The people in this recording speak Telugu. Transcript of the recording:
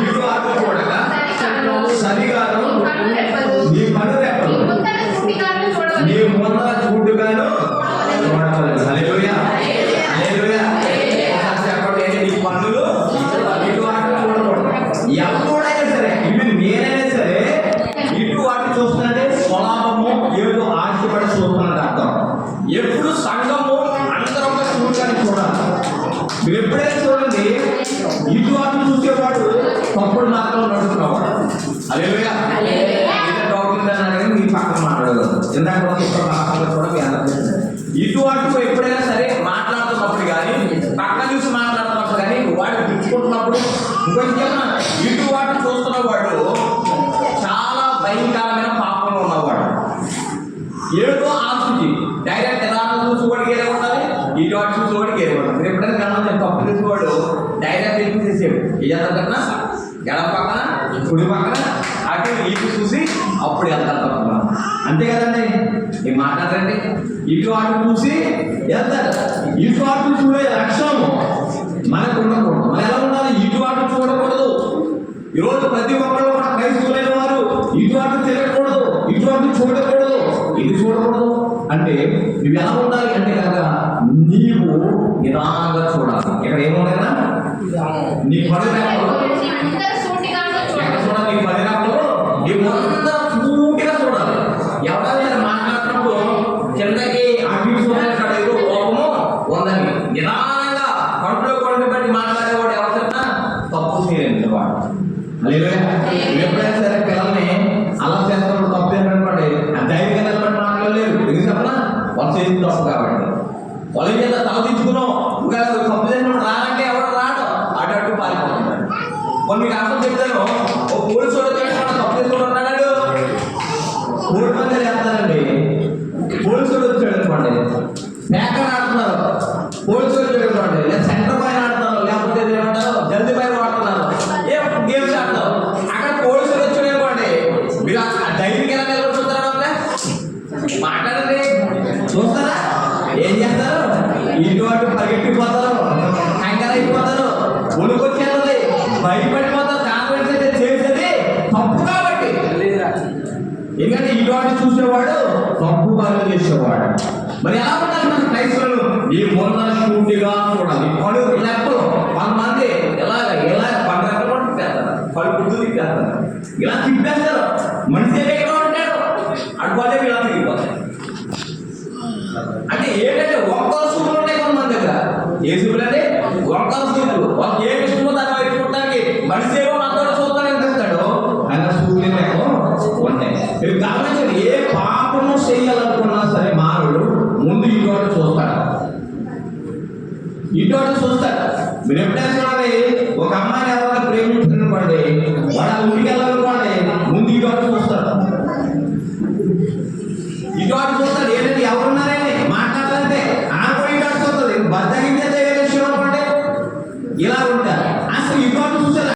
ఇటు అటు చూడక సరిగాను నీ పన్ను రెప్పలు నీ ముందర చూడుగాను చూడవలెను. హల్లెలూయా హల్లెలూయా. చెప్పండి, నీ పన్నులు ఇటు అటు చూడకూడదు. ఎవరైనా సరే, ఇవి నేనైనా సరే ఇటు అటు చూస్తున్నట్టే స్వలాభము ఏదో ఆశపడి చూస్తున్నట్టు అర్థం. ఎప్పుడు సంఘము అందరం చూడగానే చూడాలి. మీరు ఎప్పుడైనా చూడండి, ఇటు అటు చూసేవాడు తప్పుడు మార్గంలో నడుస్తున్నవాడు. హల్లెలూయా. డౌట్ ఉందని అడిగి మీ పక్కన మాట్లాడగలరు. ఇందాక కూడా మీ అందరూ ఇటు అటు ఎప్పుడైనా సరే మాట్లాడుతున్నప్పుడు కానీ, పక్కన చూసి మాట్లాడుతున్నప్పుడు కానీ, వాడు పిలుచుకుంటున్నప్పుడు ఇంకొంచెం ఇటు అటు చూస్తున్న వాడు చాలా భయంకరమైన పాపంలో ఉన్నవాడు. ఏదో ఆశించి డైరెక్ట్ ఎలా చూసుకోవడానికి ఏదో ఉండాలి, ఇటు అటు చూసుకోవడానికి ఏదో ఉండాలి. మీరు ఎప్పుడైనా గమనించారు, తప్పు చూసుకోవాడు డైరెక్ట్ ఎక్కువ చేసేవాడు. ఏదన్నా ఎడ పక్కన కుడి పక్కన అటు ఇటు చూసి అప్పుడు వెళ్తారు తప్ప. అంతే కదండి, మీరు మాట్లాడండి. ఇటు అటు చూసి వెళ్తారు. ఇటు అటు చూడే లక్ష్యము మనకు ఉండకూడదు. మనం ఎలా ఉండాలి? ఇటు అటు చూడకూడదు. ఈరోజు ప్రతి ఒక్కరు కూడా క్రైస్తవులైన వారు ఇటు అటు తిరగకూడదు, ఇటు అటు చూడకూడదు. ఇది చూడకూడదు అంటే నువ్వు ఎలా ఉండాలి అంటే కనుక నీవు నిదానంగా చూడాలి. ఇక్కడ ఏముండగా నీ పని చూడాలి. నీ పని నీవంతా పూర్తిగా చూడాలి. ఎవరైనా మాట్లాడుతున్నప్పుడు కిందకి అటు చూడాలి, ఏదో కోపము ఉందని నిదానంగా కంట్లో కొండ బట్టి మాట్లాడేవాడు ఎవరు చెప్పినా తప్పు చేయలేదు వాడు. ఎప్పుడైనా సరే పిల్లల్ని అలా చేస్తున్నప్పుడు తప్పు ఏంటనుకోండి, ధైర్యంగా నిలబడి మాట్లాడలేదు. ఎందుకు చెప్పనా? వాళ్ళు చేసింది తప్పు కాబట్టి. వాళ్ళు చేత తల దించుకున్నాం. ఇంకా తప్పు చేసినప్పుడు రానంటే ఎవరు రాడు, అటు అటు పారిపోతున్నాడు. కొన్ని మీకు అర్థం చెప్తాను. ఓ పోలీసు తప్పు చేసుకుంటున్నాడు, 3 మంది వేస్తారండి. పోలీసులు వచ్చాడు అనుకోండి, మేకర్ ఆడుతున్నారు. పోలీసులు వచ్చాడు అనుకోండి, లేదా సెంటర్ పైన ఆడుతున్నారు, లేకపోతే ఏమంటారు జల్దీ పైన ఆడుతున్నారు, ఏ గేమ్స్ ఆడతారు. అక్కడ పోలీసులు వచ్చాడు అనుకోండి, మీరు ధైర్యం ఎలా నిలబడి చూస్తారా? మాట్లాడండి, చూస్తారా? ఏం చేస్తారు? ఇటు అటు పరిగెట్టిపోతారు, కంగారు అయిపోతారు, ఉనుకొచ్చేది, భయపడిపోతారు. కాన్ఫిడెన్స్ అయితే చేసేది తప్పు కాబట్టి. ఎందుకంటే ఇటు అటు చూసేవాడు తప్పు పనులు చేసేవాడు. మరి ఎలా ఉండాలి మన క్రైస్తవులు? ఈ మొన్న షూటిగా చూడాలి. పడు లెక్కలు కొంతమంది ఎలాగ పండుగ తిప్పేస్తారు, పడు గుడ్డు తిప్పేస్తారు, ఇలా తిప్పేస్తారు. మనిషి ఎక్కడ ఉంటాడు అటుపోతే ఇలా తిరిగిపోతాయి. అంటే ఏంటంటే ఒక్కరు సూపులు ఉంటాయి కొంతమంది దగ్గర. ఏ సూపులు అంటే ఒక్కరు సూపులు. వాళ్ళకి ఏమి ఇష్టమో దాన్ని వైపుకోవడానికి మనిషి ఏమో మనతో చూస్తానని చెప్తాడు. ఆయన సూపులు ఏమో ఉంటాయి. మీరు గమనించండి, ఏ పాపము చేయాలనుకున్నా సరే మానవుడు ముందు ఇటు చూస్తాడు. ఇటు చూస్తాడు. మీరు ఎప్పుడైనా